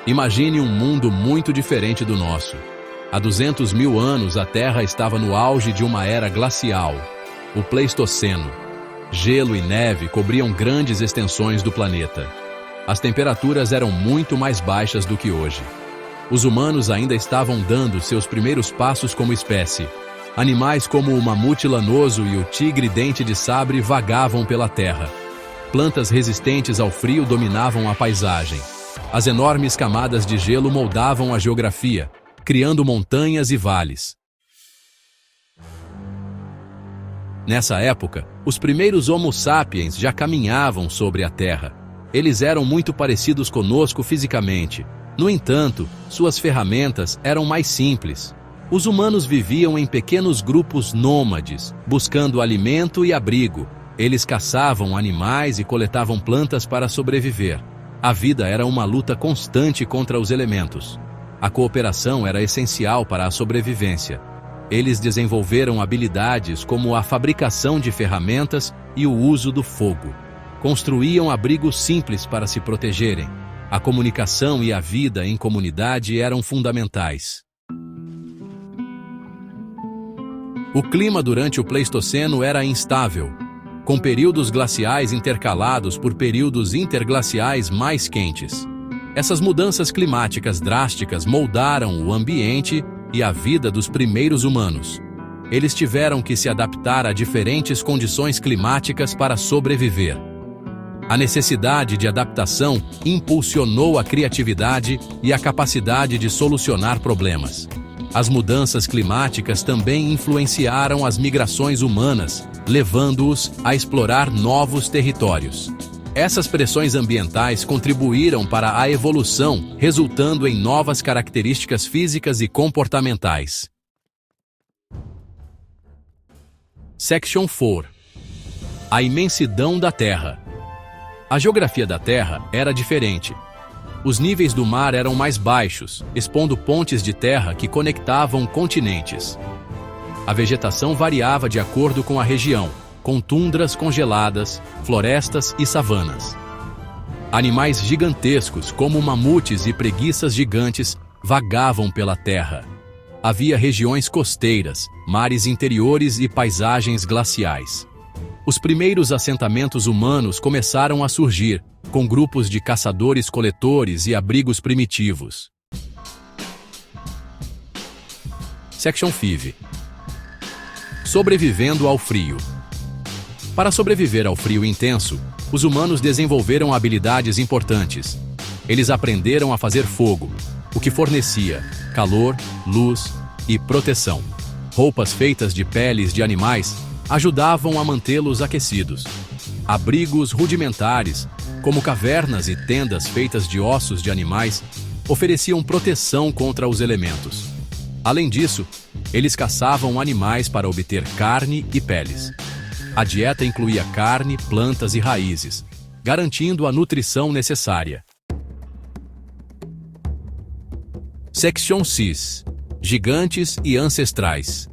Imagine um mundo muito diferente do nosso. Há 200 mil anos, a Terra estava no auge de uma era glacial, o Pleistoceno. Gelo e neve cobriam grandes extensões do planeta. As temperaturas eram muito mais baixas do que hoje. Os humanos ainda estavam dando seus primeiros passos como espécie. Animais como o mamute lanoso e o tigre dente de sabre vagavam pela terra. Plantas resistentes ao frio dominavam a paisagem. As enormes camadas de gelo moldavam a geografia, criando montanhas e vales. Nessa época, os primeiros Homo sapiens já caminhavam sobre a Terra. Eles eram muito parecidos conosco fisicamente. No entanto, suas ferramentas eram mais simples. Os humanos viviam em pequenos grupos nômades, buscando alimento e abrigo. Eles caçavam animais e coletavam plantas para sobreviver. A vida era uma luta constante contra os elementos. A cooperação era essencial para a sobrevivência. Eles desenvolveram habilidades como a fabricação de ferramentas e o uso do fogo. Construíam abrigos simples para se protegerem. A comunicação e a vida em comunidade eram fundamentais. O clima durante o Pleistoceno era instável, com períodos glaciais intercalados por períodos interglaciais mais quentes. Essas mudanças climáticas drásticas moldaram o ambiente e a vida dos primeiros humanos. Eles tiveram que se adaptar a diferentes condições climáticas para sobreviver. A necessidade de adaptação impulsionou a criatividade e a capacidade de solucionar problemas. As mudanças climáticas também influenciaram as migrações humanas, levando-os a explorar novos territórios. Essas pressões ambientais contribuíram para a evolução, resultando em novas características físicas e comportamentais. Section 4. A imensidão da Terra. A geografia da Terra era diferente. Os níveis do mar eram mais baixos, expondo pontes de terra que conectavam continentes. A vegetação variava de acordo com a região, com tundras congeladas, florestas e savanas. Animais gigantescos, como mamutes e preguiças gigantes, vagavam pela terra. Havia regiões costeiras, mares interiores e paisagens glaciais. Os primeiros assentamentos humanos começaram a surgir, com grupos de caçadores-coletores e abrigos primitivos. Section 5. Sobrevivendo ao frio. Para sobreviver ao frio intenso, os humanos desenvolveram habilidades importantes. Eles aprenderam a fazer fogo, o que fornecia calor, luz e proteção. Roupas feitas de peles de animais ajudavam a mantê-los aquecidos. Abrigos rudimentares, como cavernas e tendas feitas de ossos de animais, ofereciam proteção contra os elementos. Além disso, eles caçavam animais para obter carne e peles. A dieta incluía carne, plantas e raízes, garantindo a nutrição necessária. Section 6. Gigantes e ancestrais.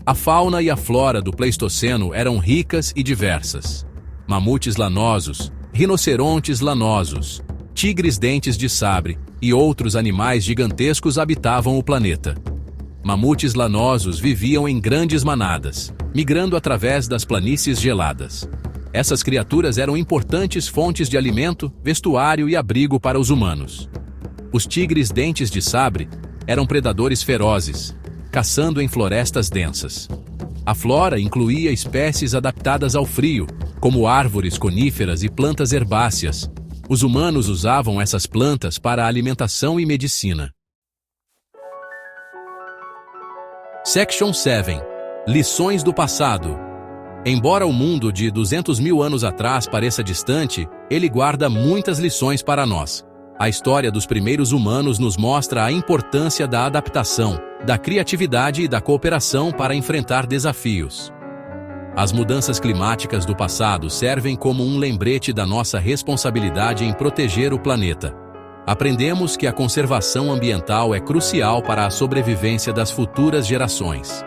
A fauna e a flora do Pleistoceno eram ricas e diversas. Mamutes lanosos, rinocerontes lanosos, tigres dentes de sabre e outros animais gigantescos habitavam o planeta. Mamutes lanosos viviam em grandes manadas, migrando através das planícies geladas. Essas criaturas eram importantes fontes de alimento, vestuário e abrigo para os humanos. Os tigres dentes de sabre eram predadores ferozes, caçando em florestas densas. A flora incluía espécies adaptadas ao frio, como árvores coníferas e plantas herbáceas. Os humanos usavam essas plantas para alimentação e medicina. Section 7. Lições do passado. Embora o mundo de 200 mil anos atrás pareça distante, ele guarda muitas lições para nós. A história dos primeiros humanos nos mostra a importância da adaptação, da criatividade e da cooperação para enfrentar desafios. As mudanças climáticas do passado servem como um lembrete da nossa responsabilidade em proteger o planeta. Aprendemos que a conservação ambiental é crucial para a sobrevivência das futuras gerações.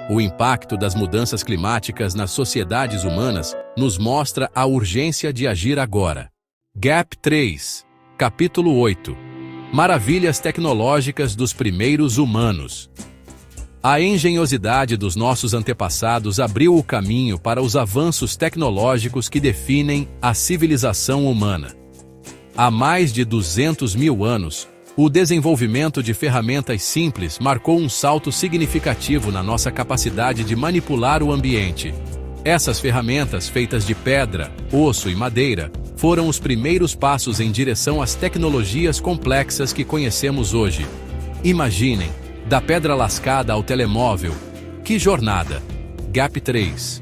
O impacto das mudanças climáticas nas sociedades humanas nos mostra a urgência de agir agora. Gap 3. Capítulo 8. Maravilhas tecnológicas dos primeiros humanos. A engenhosidade dos nossos antepassados abriu o caminho para os avanços tecnológicos que definem a civilização humana. Há mais de 200 mil anos, o desenvolvimento de ferramentas simples marcou um salto significativo na nossa capacidade de manipular o ambiente. Essas ferramentas, feitas de pedra, osso e madeira, foram os primeiros passos em direção às tecnologias complexas que conhecemos hoje. Imaginem, da pedra lascada ao telemóvel. Que jornada! GAP 3.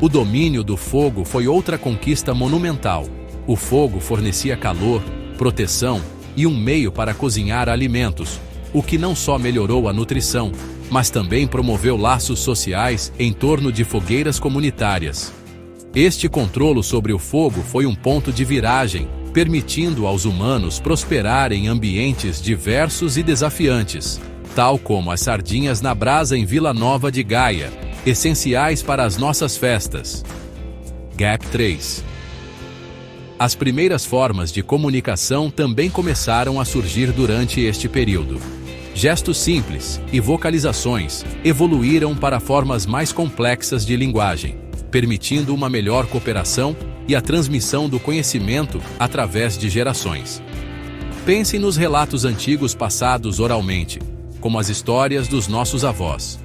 O domínio do fogo foi outra conquista monumental. O fogo fornecia calor, proteção e um meio para cozinhar alimentos, o que não só melhorou a nutrição, mas também promoveu laços sociais em torno de fogueiras comunitárias. Este controle sobre o fogo foi um ponto de viragem, permitindo aos humanos prosperar em ambientes diversos e desafiantes, tal como as sardinhas na brasa em Vila Nova de Gaia, essenciais para as nossas festas. GAP 3. As primeiras formas de comunicação também começaram a surgir durante este período. Gestos simples e vocalizações evoluíram para formas mais complexas de linguagem, permitindo uma melhor cooperação e a transmissão do conhecimento através de gerações. Pensem nos relatos antigos passados oralmente, como as histórias dos nossos avós.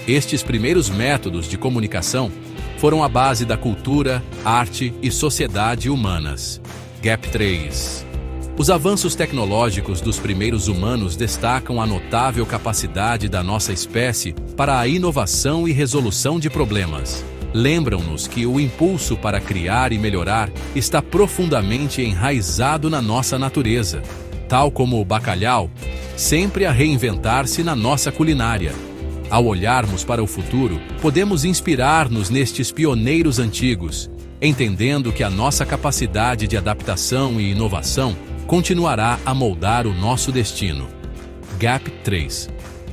Estes primeiros métodos de comunicação foram a base da cultura, arte e sociedade humanas. GAP 3. Os avanços tecnológicos dos primeiros humanos destacam a notável capacidade da nossa espécie para a inovação e resolução de problemas. Lembram-nos que o impulso para criar e melhorar está profundamente enraizado na nossa natureza, tal como o bacalhau, sempre a reinventar-se na nossa culinária. Ao olharmos para o futuro, podemos inspirar-nos nestes pioneiros antigos, entendendo que a nossa capacidade de adaptação e inovação continuará a moldar o nosso destino. GAP 3.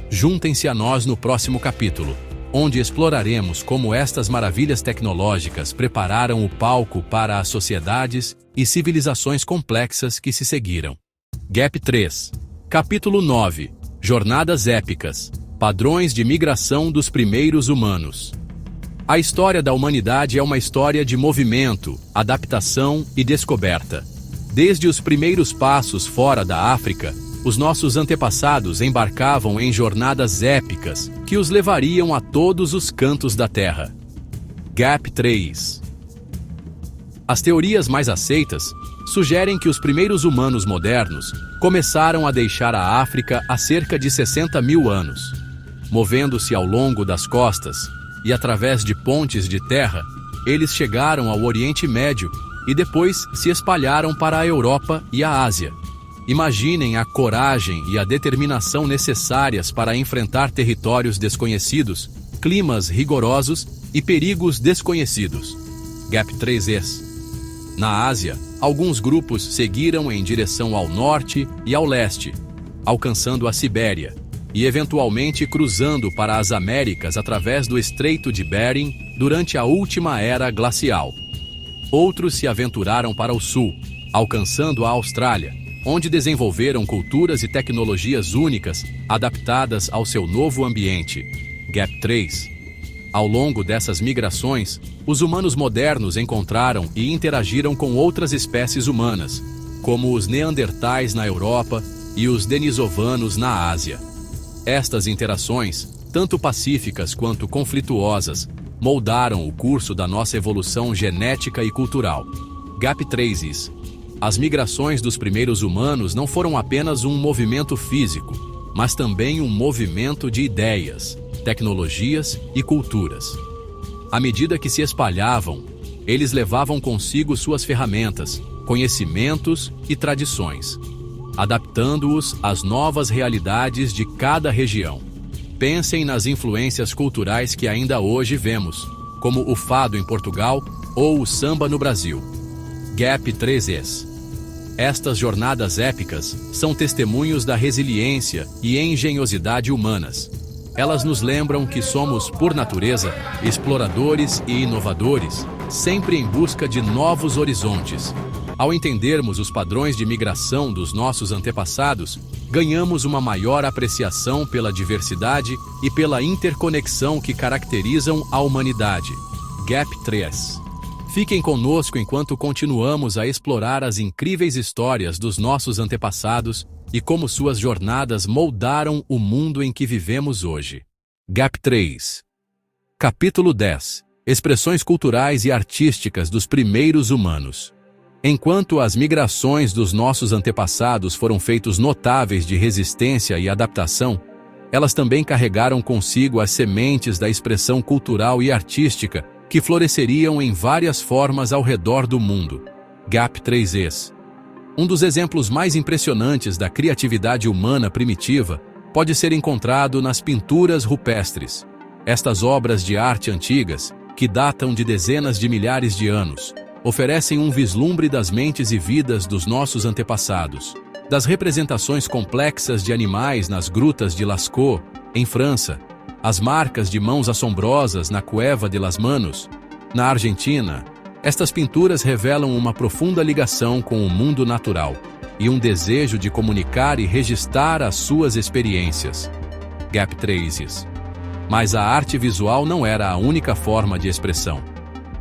Juntem-se a nós no próximo capítulo, onde exploraremos como estas maravilhas tecnológicas prepararam o palco para as sociedades e civilizações complexas que se seguiram. GAP 3. Capítulo 9. Jornadas épicas. Padrões de migração dos primeiros humanos. A história da humanidade é uma história de movimento, adaptação e descoberta. Desde os primeiros passos fora da África, os nossos antepassados embarcavam em jornadas épicas que os levariam a todos os cantos da Terra. GAP 3. As teorias mais aceitas sugerem que os primeiros humanos modernos começaram a deixar a África há cerca de 60 mil anos. Movendo-se ao longo das costas e através de pontes de terra, eles chegaram ao Oriente Médio e depois se espalharam para a Europa e a Ásia. Imaginem a coragem e a determinação necessárias para enfrentar territórios desconhecidos, climas rigorosos e perigos desconhecidos. GAP 3es. Na Ásia, alguns grupos seguiram em direção ao norte e ao leste, alcançando a Sibéria, e eventualmente cruzando para as Américas através do Estreito de Bering durante a última era glacial. Outros se aventuraram para o sul, alcançando a Austrália, onde desenvolveram culturas e tecnologias únicas, adaptadas ao seu novo ambiente. GAP 3. Ao longo dessas migrações, os humanos modernos encontraram e interagiram com outras espécies humanas, como os neandertais na Europa e os denisovanos na Ásia. Estas interações, tanto pacíficas quanto conflituosas, moldaram o curso da nossa evolução genética e cultural. GAP 3is. As migrações dos primeiros humanos não foram apenas um movimento físico, mas também um movimento de ideias, tecnologias e culturas. À medida que se espalhavam, eles levavam consigo suas ferramentas, conhecimentos e tradições, adaptando-os às novas realidades de cada região. Pensem nas influências culturais que ainda hoje vemos, como o fado em Portugal ou o samba no Brasil. GAP 3es. Estas jornadas épicas são testemunhos da resiliência e engenhosidade humanas. Elas nos lembram que somos, por natureza, exploradores e inovadores, sempre em busca de novos horizontes. Ao entendermos os padrões de migração dos nossos antepassados, ganhamos uma maior apreciação pela diversidade e pela interconexão que caracterizam a humanidade. Gap 3. Fiquem conosco enquanto continuamos a explorar as incríveis histórias dos nossos antepassados e como suas jornadas moldaram o mundo em que vivemos hoje. Gap 3. Capítulo 10. Expressões culturais e artísticas dos primeiros humanos. Enquanto as migrações dos nossos antepassados foram feitos notáveis de resistência e adaptação, elas também carregaram consigo as sementes da expressão cultural e artística que floresceriam em várias formas ao redor do mundo. Gap 3es. Um dos exemplos mais impressionantes da criatividade humana primitiva pode ser encontrado nas pinturas rupestres. Estas obras de arte antigas, que datam de dezenas de milhares de anos, oferecem um vislumbre das mentes e vidas dos nossos antepassados. Das representações complexas de animais nas grutas de Lascaux, em França, as marcas de mãos assombrosas na Cueva de las Manos, na Argentina, estas pinturas revelam uma profunda ligação com o mundo natural e um desejo de comunicar e registrar as suas experiências. Gap 3. Mas a arte visual não era a única forma de expressão.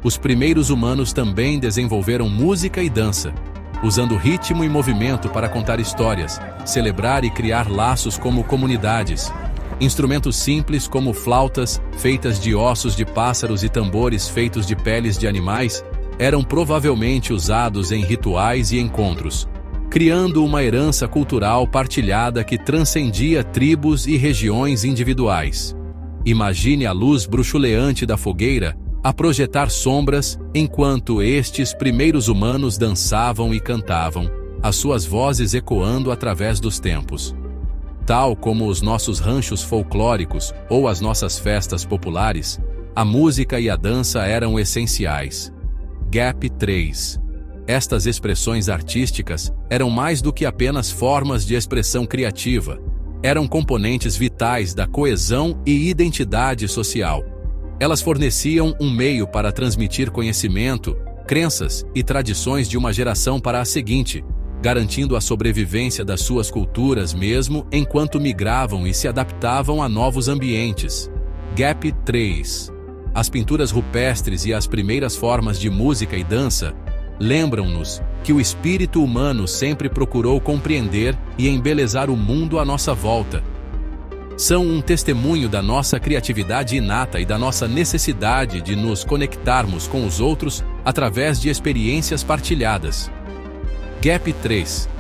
Os primeiros humanos também desenvolveram música e dança, usando ritmo e movimento para contar histórias, celebrar e criar laços como comunidades. Instrumentos simples como flautas, feitas de ossos de pássaros e tambores feitos de peles de animais, eram provavelmente usados em rituais e encontros, criando uma herança cultural partilhada que transcendia tribos e regiões individuais. Imagine a luz bruxuleante da fogueira a projetar sombras enquanto estes primeiros humanos dançavam e cantavam, as suas vozes ecoando através dos tempos. Tal como os nossos ranchos folclóricos ou as nossas festas populares, a música e a dança eram essenciais. Gap 3. Estas expressões artísticas eram mais do que apenas formas de expressão criativa. Eram componentes vitais da coesão e identidade social. Elas forneciam um meio para transmitir conhecimento, crenças e tradições de uma geração para a seguinte, garantindo a sobrevivência das suas culturas mesmo enquanto migravam e se adaptavam a novos ambientes. Gap 3. As pinturas rupestres e as primeiras formas de música e dança lembram-nos que o espírito humano sempre procurou compreender e embelezar o mundo à nossa volta. São um testemunho da nossa criatividade inata e da nossa necessidade de nos conectarmos com os outros através de experiências partilhadas. Gap 3.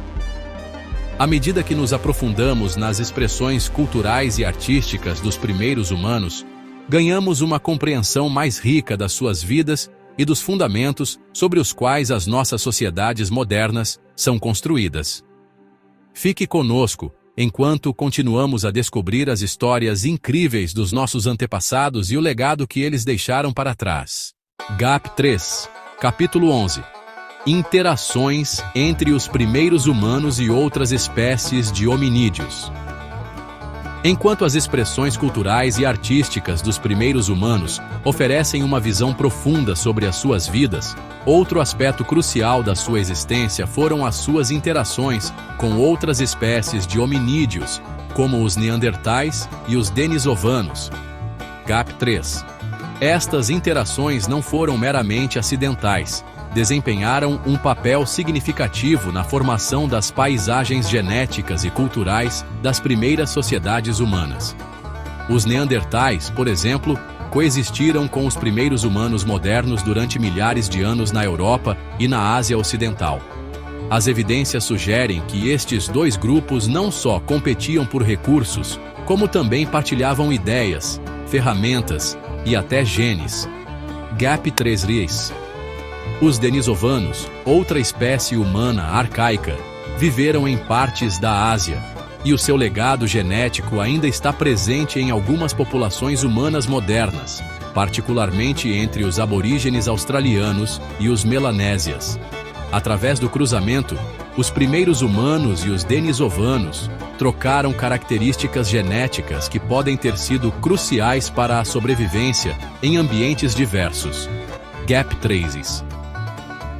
À medida que nos aprofundamos nas expressões culturais e artísticas dos primeiros humanos, ganhamos uma compreensão mais rica das suas vidas e dos fundamentos sobre os quais as nossas sociedades modernas são construídas. Fique conosco enquanto continuamos a descobrir as histórias incríveis dos nossos antepassados e o legado que eles deixaram para trás. Gap 3. Capítulo 11. Interações entre os primeiros humanos e outras espécies de hominídeos. Enquanto as expressões culturais e artísticas dos primeiros humanos oferecem uma visão profunda sobre as suas vidas, outro aspecto crucial da sua existência foram as suas interações com outras espécies de hominídeos, como os neandertais e os denisovanos. Gap 3. Estas interações não foram meramente acidentais. Desempenharam um papel significativo na formação das paisagens genéticas e culturais das primeiras sociedades humanas. Os neandertais, por exemplo, coexistiram com os primeiros humanos modernos durante milhares de anos na Europa e na Ásia Ocidental. As evidências sugerem que estes dois grupos não só competiam por recursos, como também partilhavam ideias, ferramentas e até genes. Gap 3. Os denisovanos, outra espécie humana arcaica, viveram em partes da Ásia, e o seu legado genético ainda está presente em algumas populações humanas modernas, particularmente entre os aborígenes australianos e os melanésias. Através do cruzamento, os primeiros humanos e os denisovanos trocaram características genéticas que podem ter sido cruciais para a sobrevivência em ambientes diversos. Gap 3.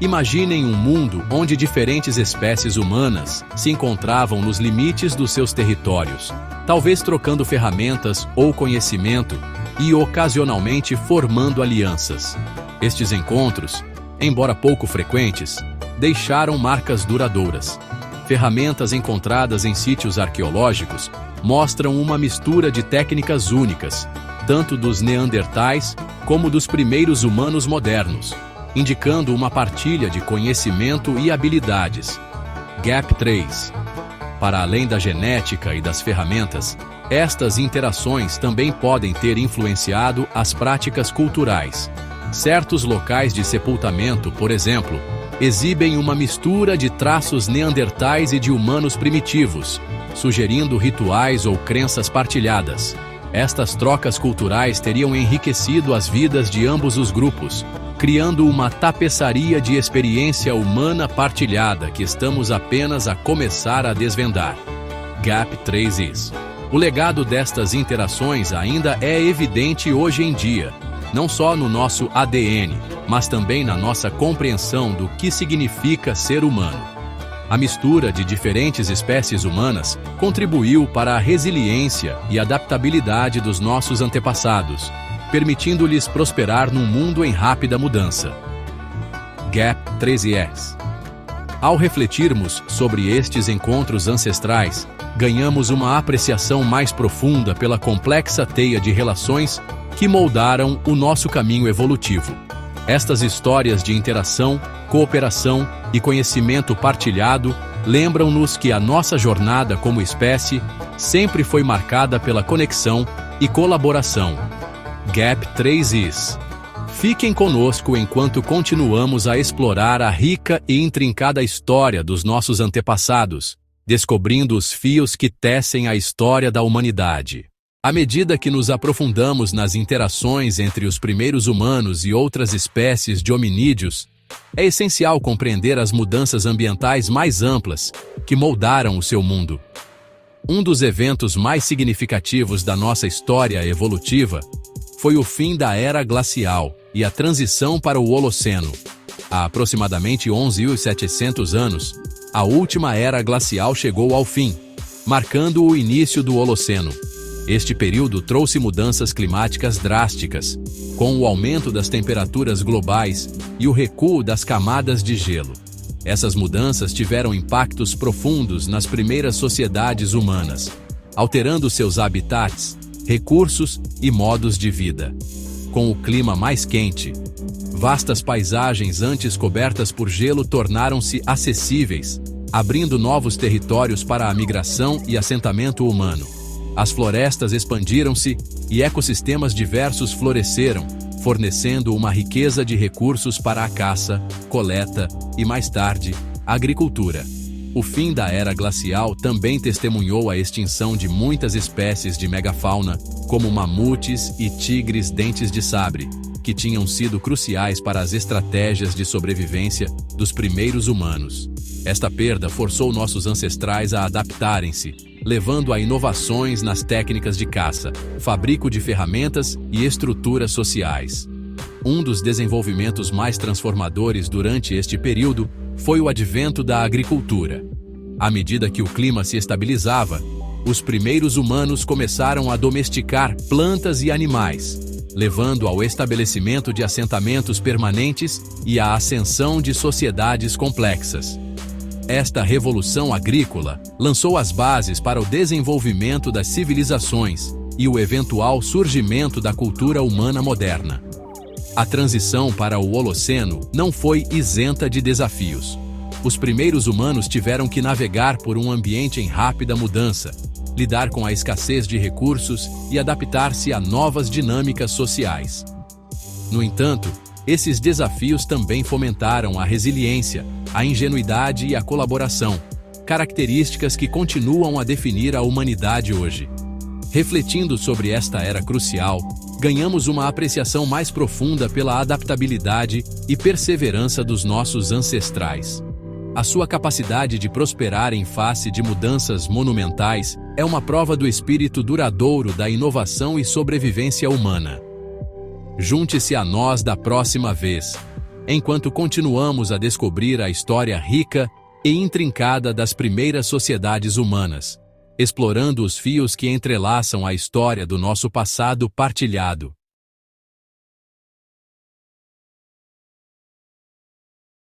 Imaginem um mundo onde diferentes espécies humanas se encontravam nos limites dos seus territórios, talvez trocando ferramentas ou conhecimento e ocasionalmente formando alianças. Estes encontros, embora pouco frequentes, deixaram marcas duradouras. Ferramentas encontradas em sítios arqueológicos mostram uma mistura de técnicas únicas, tanto dos neandertais como dos primeiros humanos modernos, indicando uma partilha de conhecimento e habilidades. Gap 3. Para além da genética e das ferramentas, estas interações também podem ter influenciado as práticas culturais. Certos locais de sepultamento, por exemplo, exibem uma mistura de traços neandertais e de humanos primitivos, sugerindo rituais ou crenças partilhadas. Estas trocas culturais teriam enriquecido as vidas de ambos os grupos, criando uma tapeçaria de experiência humana partilhada que estamos apenas a começar a desvendar. Gap 3is. O legado destas interações ainda é evidente hoje em dia, não só no nosso ADN, mas também na nossa compreensão do que significa ser humano. A mistura de diferentes espécies humanas contribuiu para a resiliência e adaptabilidade dos nossos antepassados, permitindo-lhes prosperar num mundo em rápida mudança. Gap 3es. Ao refletirmos sobre estes encontros ancestrais, ganhamos uma apreciação mais profunda pela complexa teia de relações que moldaram o nosso caminho evolutivo. Estas histórias de interação, cooperação e conhecimento partilhado lembram-nos que a nossa jornada como espécie sempre foi marcada pela conexão e colaboração. Gap 3is. Fiquem conosco enquanto continuamos a explorar a rica e intrincada história dos nossos antepassados, descobrindo os fios que tecem a história da humanidade. À medida que nos aprofundamos nas interações entre os primeiros humanos e outras espécies de hominídeos, é essencial compreender as mudanças ambientais mais amplas que moldaram o seu mundo. Um dos eventos mais significativos da nossa história evolutiva foi o fim da Era Glacial e a transição para o Holoceno. Há aproximadamente 11.700 anos, a última Era Glacial chegou ao fim, marcando o início do Holoceno. Este período trouxe mudanças climáticas drásticas, com o aumento das temperaturas globais e o recuo das camadas de gelo. Essas mudanças tiveram impactos profundos nas primeiras sociedades humanas, alterando seus habitats, recursos e modos de vida. Com o clima mais quente, vastas paisagens antes cobertas por gelo tornaram-se acessíveis, abrindo novos territórios para a migração e assentamento humano. As florestas expandiram-se e ecossistemas diversos floresceram, fornecendo uma riqueza de recursos para a caça, coleta e, mais tarde, a agricultura. O fim da Era Glacial também testemunhou a extinção de muitas espécies de megafauna, como mamutes e tigres dentes de sabre, que tinham sido cruciais para as estratégias de sobrevivência dos primeiros humanos. Esta perda forçou nossos ancestrais a adaptarem-se, levando a inovações nas técnicas de caça, fabrico de ferramentas e estruturas sociais. Um dos desenvolvimentos mais transformadores durante este período foi o advento da agricultura. À medida que o clima se estabilizava, os primeiros humanos começaram a domesticar plantas e animais, levando ao estabelecimento de assentamentos permanentes e à ascensão de sociedades complexas. Esta revolução agrícola lançou as bases para o desenvolvimento das civilizações e o eventual surgimento da cultura humana moderna. A transição para o Holoceno não foi isenta de desafios. Os primeiros humanos tiveram que navegar por um ambiente em rápida mudança, lidar com a escassez de recursos e adaptar-se a novas dinâmicas sociais. No entanto, esses desafios também fomentaram a resiliência, a ingenuidade e a colaboração, características que continuam a definir a humanidade hoje. Refletindo sobre esta era crucial, ganhamos uma apreciação mais profunda pela adaptabilidade e perseverança dos nossos ancestrais. A sua capacidade de prosperar em face de mudanças monumentais é uma prova do espírito duradouro da inovação e sobrevivência humana. Junte-se a nós da próxima vez, enquanto continuamos a descobrir a história rica e intrincada das primeiras sociedades humanas, explorando os fios que entrelaçam a história do nosso passado partilhado.